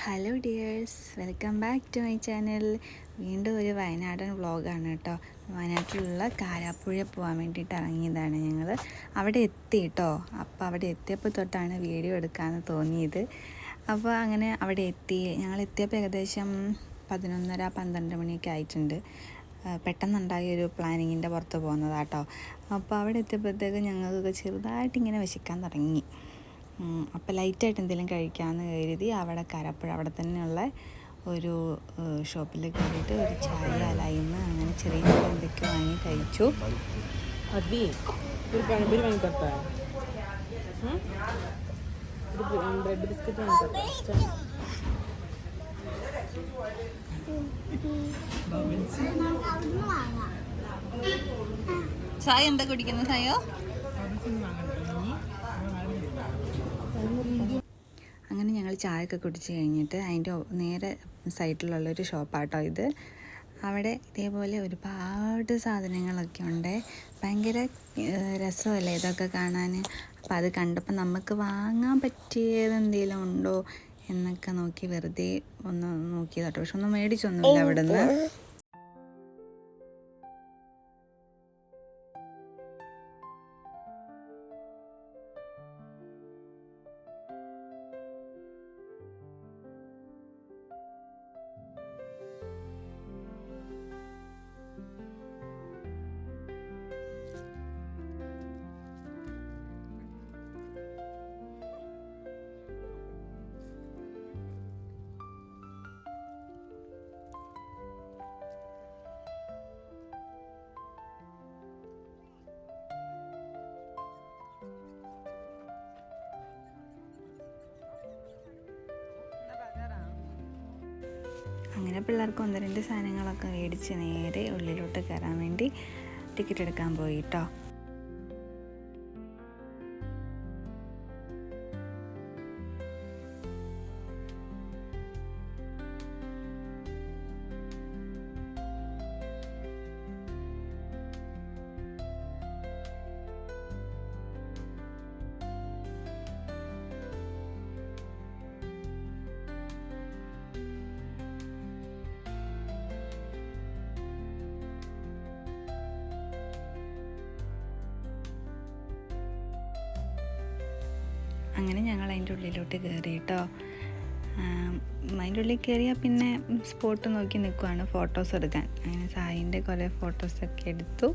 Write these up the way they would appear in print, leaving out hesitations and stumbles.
Hello dears, welcome back to my channel. വീണ്ടും ഒരു വയനാടൻ വ്ളോഗാണ് കേട്ടോ. വയനാട്ടിലുള്ള കാരാപ്പുഴ പോകാൻ വേണ്ടിയിട്ട് ഇറങ്ങിയതാണ് ഞങ്ങൾ. അവിടെ എത്തി കേട്ടോ. അപ്പോൾ അവിടെ എത്തിയപ്പോൾ തൊട്ടാണ് വീഡിയോ എടുക്കാമെന്ന് തോന്നിയത്. അപ്പോൾ അങ്ങനെ അവിടെ എത്തി. ഞങ്ങൾ എത്തിയപ്പോൾ ഏകദേശം 11:30-12 മണിയൊക്കെ ആയിട്ടുണ്ട്. പെട്ടെന്നുണ്ടായ ഒരു പ്ലാനിങ്ങിൻ്റെ പുറത്ത് പോകുന്നതാട്ടോ. അപ്പോൾ അവിടെ എത്തിയപ്പോഴത്തേക്ക് ഞങ്ങൾക്ക് ചെറുതായിട്ടിങ്ങനെ വിശക്കാൻ തുടങ്ങി. അപ്പോൾ ലൈറ്റായിട്ട് എന്തെങ്കിലും കഴിക്കാമെന്ന് കരുതി അവിടെ കാരാപ്പുഴ അവിടെ തന്നെയുള്ള ഒരു ഷോപ്പിൽ കയറിയിട്ട് ഒരു ചായ ലൈം അങ്ങനെ ചെറിയ എന്തൊക്കെയോ വാങ്ങി കഴിച്ചു. ചായ എന്താ കുടിക്കുന്ന ചായോ? അങ്ങനെ ഞങ്ങൾ ചായയൊക്കെ കുടിച്ച് കഴിഞ്ഞിട്ട് അതിൻ്റെ നേരെ സൈഡിലുള്ളൊരു ഷോപ്പാട്ടോ ഇത്. അവിടെ ഇതേപോലെ ഒരുപാട് സാധനങ്ങളൊക്കെ ഉണ്ട്. ഭയങ്കര രസമല്ലേ ഇതൊക്കെ കാണാൻ. അപ്പോൾ അത് കണ്ടപ്പോൾ നമുക്ക് വാങ്ങാൻ പറ്റിയത് എന്തെങ്കിലും ഉണ്ടോ എന്നൊക്കെ നോക്കി വെറുതെ ഒന്ന് നോക്കിയതാട്ടോ. പക്ഷെ ഒന്നും മേടിച്ചൊന്നുമില്ല അവിടെ നിന്ന്. അങ്ങനെ പിള്ളേർക്ക് 1-2 സാധനങ്ങളൊക്കെ മേടിച്ച് നേരെ ഉള്ളിലോട്ട് കയറാൻ വേണ്ടി ടിക്കറ്റ് എടുക്കാൻ പോയി കേട്ടോ. അങ്ങനെ ഞങ്ങൾ അതിൻ്റെ ഉള്ളിലോട്ട് കയറി കേട്ടോ. അതിൻ്റെ ഉള്ളിൽ കയറിയാൽ പിന്നെ സ്പോട്ട് നോക്കി നിൽക്കുവാണ് ഫോട്ടോസ് എടുക്കാൻ. അങ്ങനെ സായിൻ്റെ കുറേ ഫോട്ടോസൊക്കെ എടുത്തു,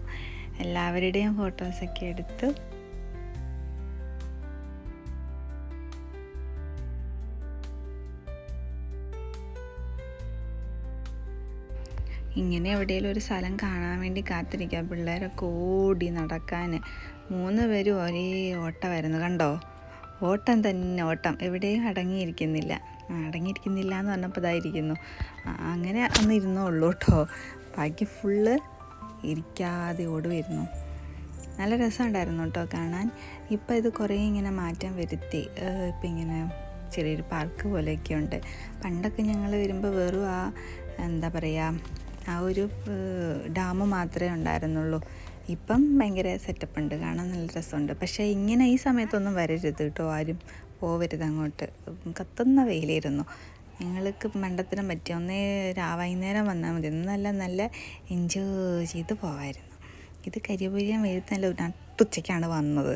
എല്ലാവരുടെയും ഫോട്ടോസൊക്കെ എടുത്തു. ഇങ്ങനെ എവിടെയെങ്കിലും ഒരു സ്ഥലം കാണാൻ വേണ്ടി കാത്തിരിക്കുക. പിള്ളേരൊക്കെ ഓടി നടക്കാൻ 3 പേരും ഒരേ ഓട്ടമായിരുന്നു കണ്ടോ. ഓട്ടം തന്നെ ഓട്ടം, എവിടെയും അടങ്ങിയിരിക്കുന്നില്ല എന്ന് പറഞ്ഞപ്പോൾ ഇതായിരിക്കുന്നു. അങ്ങനെ ഒന്ന് ഇരുന്നുള്ളൂ കേട്ടോ. ബാക്കി ഫുള്ള് ഇരിക്കാതെ ഓടുമായിരുന്നു. നല്ല രസമുണ്ടായിരുന്നു കേട്ടോ കാണാൻ. ഇപ്പം ഇത് കുറേ ഇങ്ങനെ മാറ്റം വരുത്തി. ഇപ്പം ഇങ്ങനെ ചെറിയൊരു പാർക്ക് പോലെയൊക്കെ ഉണ്ട്. പണ്ടൊക്കെ ഞങ്ങൾ വരുമ്പോൾ വെറും എന്താ പറയുക, ആ ഒരു ഡാം മാത്രമേ ഉണ്ടായിരുന്നുള്ളൂ. ഇപ്പം ഭയങ്കര സെറ്റപ്പ് ഉണ്ട്, കാണാൻ നല്ല രസമുണ്ട്. പക്ഷേ ഇങ്ങനെ ഈ സമയത്തൊന്നും വരരുത് കേട്ടോ, ആരും പോവരുത് അങ്ങോട്ട്. കത്തുന്ന വെയിലായിരുന്നു. ഞങ്ങൾക്ക് മണ്ടത്തിനും പറ്റി. വൈകുന്നേരം വന്നാൽ മതി, നല്ല എൻജോയ് ചെയ്ത് പോകാമായിരുന്നു. ഇത് കരിപുരിയം വെയിലത്ത് നല്ല നട്ടുച്ചയ്ക്കാണ് വന്നത്.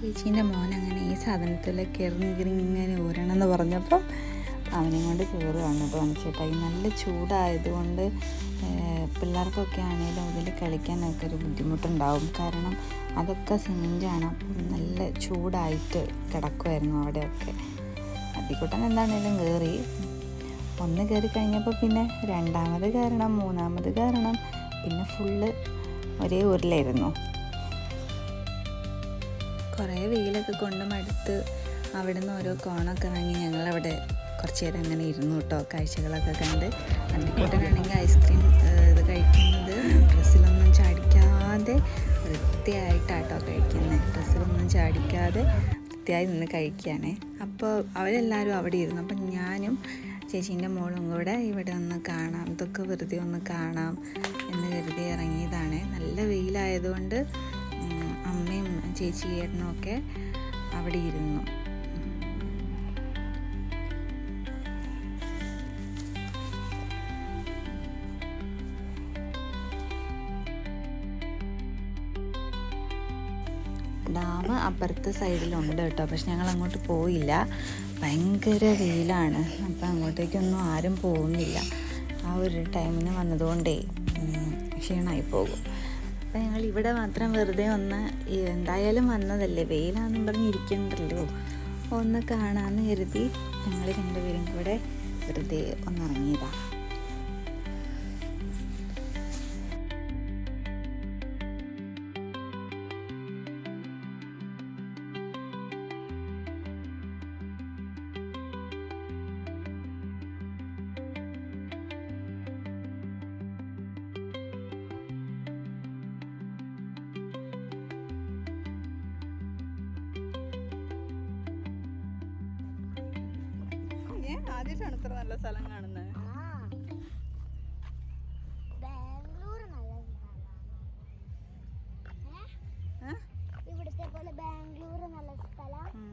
ചേച്ചീൻ്റെ മോൻ അങ്ങനെ ഈ സാധനത്തിലേക്ക് ഇങ്ങനെ ഊരണമെന്ന് പറഞ്ഞപ്പോൾ അവനെ കൊണ്ട് കയറുകയാണ് കേട്ടോ ചേട്ടാ. ഈ നല്ല ചൂടായതുകൊണ്ട് പിള്ളേർക്കൊക്കെ ആണെങ്കിലും ഇതിൽ കളിക്കാനൊക്കെ ഒരു ബുദ്ധിമുട്ടുണ്ടാവും. കാരണം അതൊക്കെ സിമെൻറ്റാണ്. അപ്പം നല്ല ചൂടായിട്ട് കിടക്കുമായിരുന്നു അവിടെയൊക്കെ. അതിക്കൂട്ടൻ എന്താണേലും കയറി. ഒന്ന് കയറി കഴിഞ്ഞപ്പോൾ പിന്നെ രണ്ടാമത് കയറണം, മൂന്നാമത് കയറണം, പിന്നെ ഫുള്ള് ഒരേ ഊരിലായിരുന്നു. കുറേ വെയിലൊക്കെ കൊണ്ട് മടുത്ത് അവിടെ നിന്ന് ഓരോ കോണൊക്കെ ഇറങ്ങി ഞങ്ങളവിടെ കുറച്ച് നേരം അങ്ങനെ ഇരുന്നു കേട്ടോ, കാഴ്ചകളൊക്കെ കണ്ട്. അണ്ടിക്കൂട്ടനാണെങ്കിൽ ഐസ്ക്രീം ഇത് കഴിക്കുന്നത് ഡ്രസ്സിലൊന്നും ചാടിക്കാതെ വൃത്തിയായിട്ടാട്ടോ കഴിക്കുന്നത്. ഡ്രസ്സിലൊന്നും ചാടിക്കാതെ വൃത്തിയായി നിന്ന് കഴിക്കുകയാണേ. അപ്പോൾ അവരെല്ലാവരും അവിടെ ഇരുന്നു. അപ്പം ഞാനും ചേച്ചീൻ്റെ മോളും കൂടെ ഇവിടെ ഒന്ന് കാണാം, ഇതൊക്കെ വെറുതെ ഒന്ന് കാണാം എന്ന് കരുതി ഇറങ്ങിയതാണ്. നല്ല വെയിലായതുകൊണ്ട് അമ്മയും ചേച്ചി ഏട്ടനും ഒക്കെ അവിടെ ഇരുന്നു. ഡാം അപ്പുറത്തെ സൈഡിലുണ്ട് കേട്ടോ, പക്ഷെ ഞങ്ങൾ അങ്ങോട്ട് പോയില്ല. ഭയങ്കര വെയിലാണ്. അപ്പം അങ്ങോട്ടേക്കൊന്നും ആരും പോകുന്നില്ല. ആ ഒരു ടൈമിന് വന്നതുകൊണ്ടേ ക്ഷീണമായി പോകും. അപ്പം ഞങ്ങൾ ഇവിടെ മാത്രം വെറുതെ ഒന്ന്, എന്തായാലും വന്നതല്ലേ, വെയിലാണെന്നും പറഞ്ഞ് ഇരിക്കണ്ടല്ലോ, ഒന്ന് കാണാമെന്ന് കരുതി ഞങ്ങൾ രണ്ടുപേരും കൂടെ വെറുതെ ഒന്നിറങ്ങിയതാണ്. ആദ്യമായിട്ടാണ് ഇത്ര നല്ല സ്ഥലം കാണുന്നത്.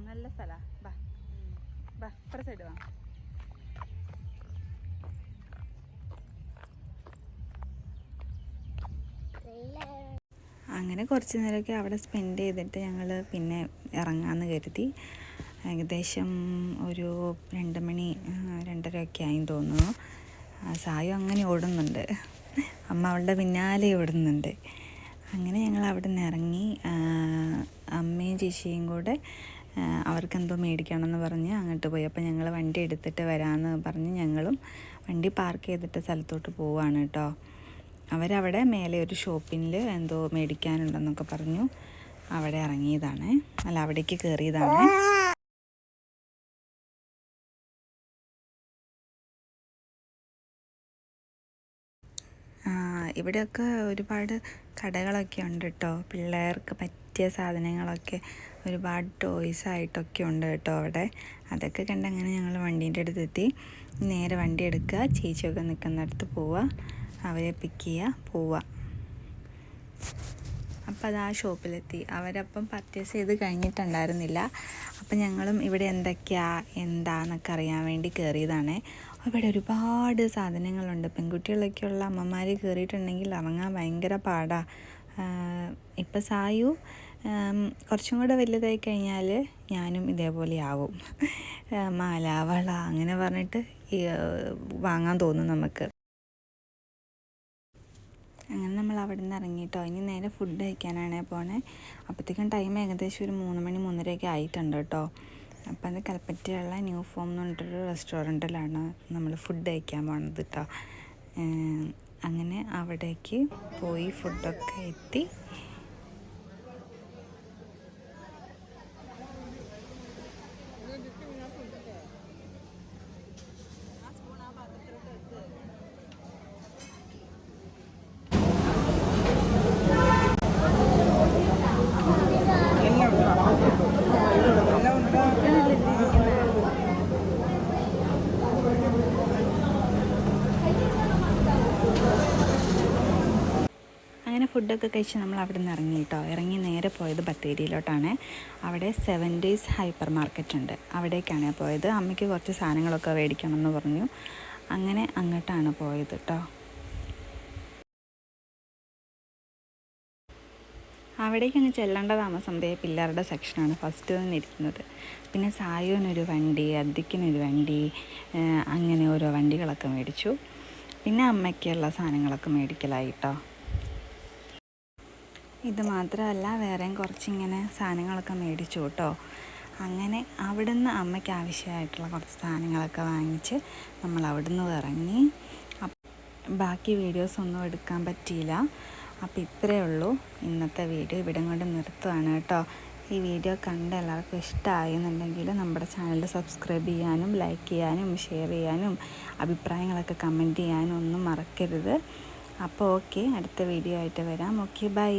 നല്ല സ്ഥലാ. ബാ ബാ ഇപ്പുറ സൈഡ് വാ. അങ്ങനെ കുറച്ച് നേരമൊക്കെ അവിടെ സ്പെൻഡ് ചെയ്തിട്ട് ഞങ്ങൾ പിന്നെ ഇറങ്ങാമെന്ന് കരുതി. ഏകദേശം ഒരു 2 മണി 2:30 ഒക്കെ ആയെന്ന് തോന്നുന്നു. സായു അങ്ങനെ ഓടുന്നുണ്ട്, അമ്മ അവളുടെ പിന്നാലെ ഓടുന്നുണ്ട്. അങ്ങനെ ഞങ്ങൾ അവിടെ നിന്ന് ഇറങ്ങി. അമ്മയും ചേച്ചിയും കൂടെ അവർക്കെന്തോ മേടിക്കണമെന്ന് പറഞ്ഞ് അങ്ങോട്ട് പോയി. അപ്പോൾ ഞങ്ങൾ വണ്ടി എടുത്തിട്ട് വരാമെന്ന് പറഞ്ഞ് ഞങ്ങളും വണ്ടി പാർക്ക് ചെയ്തിട്ട് സ്ഥലത്തോട്ട് പോവുകയാണ് കേട്ടോ. അവരവിടെ മേലെ ഒരു ഷോപ്പിൽ എന്തോ മേടിക്കാനുണ്ടെന്നൊക്കെ പറഞ്ഞു അവിടെ ഇറങ്ങിയതാണ്, അല്ല അവിടേക്ക് കയറിയതാണ്. ഇവിടെയൊക്കെ ഒരുപാട് കടകളൊക്കെ ഉണ്ട് കേട്ടോ, പിള്ളേർക്ക് പറ്റിയ സാധനങ്ങളൊക്കെ ഒരുപാട് ടോയ്സ് ആയിട്ടൊക്കെ ഉണ്ട് കേട്ടോ അവിടെ. അതൊക്കെ കണ്ട് അങ്ങനെ ഞങ്ങൾ വണ്ടീൻ്റെ അടുത്തെത്തി. നേരെ വണ്ടി എടുക്കുക, ചേച്ചിയൊക്കെ നിൽക്കുന്നിടത്ത് പോവുക, അവരെ പിക്ക് ചെയ്യുക, പോവുക. അപ്പോൾ അത് ആ ഷോപ്പിലെത്തി. അവരപ്പം പർച്ചേസ് ചെയ്ത് കഴിഞ്ഞിട്ടുണ്ടായിരുന്നില്ല. അപ്പം ഞങ്ങളും ഇവിടെ എന്താന്നൊക്കെ അറിയാൻ വേണ്ടി കയറിയതാണ്. ഇവിടെ ഒരുപാട് സാധനങ്ങളുണ്ട്. പെൺകുട്ടികളൊക്കെയുള്ള അമ്മമാർ കയറിയിട്ടുണ്ടെങ്കിൽ ഇറങ്ങാൻ ഭയങ്കര പാടാണ്. ഇപ്പം സായു കുറച്ചും കൂടെ വലുതായി കഴിഞ്ഞാൽ ഞാനും ഇതേപോലെ ആവും. മാല, വള അങ്ങനെ പറഞ്ഞിട്ട് വാങ്ങാൻ തോന്നും നമുക്ക്. അങ്ങനെ നമ്മൾ അവിടെ നിന്ന് ഇറങ്ങിയിട്ടോ. ഇനി നേരെ ഫുഡ് കഴിക്കാനാണ് പോണേ. അപ്പോഴത്തേക്കും ടൈം ഏകദേശം ഒരു 3 മണി 3:30 ആയിട്ടുണ്ട് കേട്ടോ. അപ്പം അത് കൽപ്പറ്റയിലുള്ള ന്യൂ ഫോം എന്ന് പറഞ്ഞിട്ടൊരു റെസ്റ്റോറൻറ്റിലാണ് നമ്മൾ ഫുഡ് കഴിക്കാൻ പോണത് കേട്ടോ. അങ്ങനെ അവിടേക്ക് പോയി ഫുഡൊക്കെ എത്തി. അങ്ങനെ ഫുഡൊക്കെ കഴിച്ച് നമ്മൾ അവിടെ നിന്ന് ഇറങ്ങി കേട്ടോ. ഇറങ്ങി നേരെ പോയത് ബത്തേരിയിലോട്ടാണ്. അവിടെ 7 days ഹൈപ്പർ മാർക്കറ്റ് ഉണ്ട്, അവിടേക്കാണ് പോയത്. അമ്മയ്ക്ക് കുറച്ച് സാധനങ്ങളൊക്കെ മേടിക്കണം എന്ന് പറഞ്ഞു. അങ്ങനെ അങ്ങോട്ടാണ് പോയത് കേട്ടോ. അവിടേക്കാണ് ചെല്ലേണ്ട താമസം. ദേ പിള്ളേരുടെ സെക്ഷനാണ് ഫസ്റ്റ് തന്നെ ഇരിക്കുന്നത്. പിന്നെ സായുവിനൊരു വണ്ടി, അദ്ദിക്കിനൊരു വണ്ടി, അങ്ങനെ ഓരോ വണ്ടികളൊക്കെ മേടിച്ചു. പിന്നെ അമ്മയ്ക്കുള്ള സാധനങ്ങളൊക്കെ മേടിക്കലായി കേട്ടോ. ഇത് മാത്രമല്ല വേറെയും കുറച്ചിങ്ങനെ സാധനങ്ങളൊക്കെ മേടിച്ചു കേട്ടോ. അങ്ങനെ അവിടുന്ന് അമ്മയ്ക്ക് ആവശ്യമായിട്ടുള്ള കുറച്ച് സാധനങ്ങളൊക്കെ വാങ്ങിച്ച് നമ്മൾ അവിടുന്ന് ഇറങ്ങി. ബാക്കി വീഡിയോസൊന്നും എടുക്കാൻ പറ്റിയില്ല. അപ്പോൾ ഇത്രയേ ഉള്ളൂ ഇന്നത്തെ വീഡിയോ. ഇവിടെ കൊണ്ട് നിർത്തുകയാണ് കേട്ടോ. ഈ വീഡിയോ കണ്ട എല്ലാവർക്കും ഇഷ്ടമായി എന്നുണ്ടെങ്കിൽ നമ്മുടെ ചാനൽ സബ്സ്ക്രൈബ് ചെയ്യാനും ലൈക്ക് ചെയ്യാനും ഷെയർ ചെയ്യാനും അഭിപ്രായങ്ങളൊക്കെ കമൻറ്റ് ചെയ്യാനും ഒന്നും മറക്കരുത്. അപ്പോൾ ഓക്കെ, അടുത്ത വീഡിയോ ആയിട്ട് വരാം. Okay, by.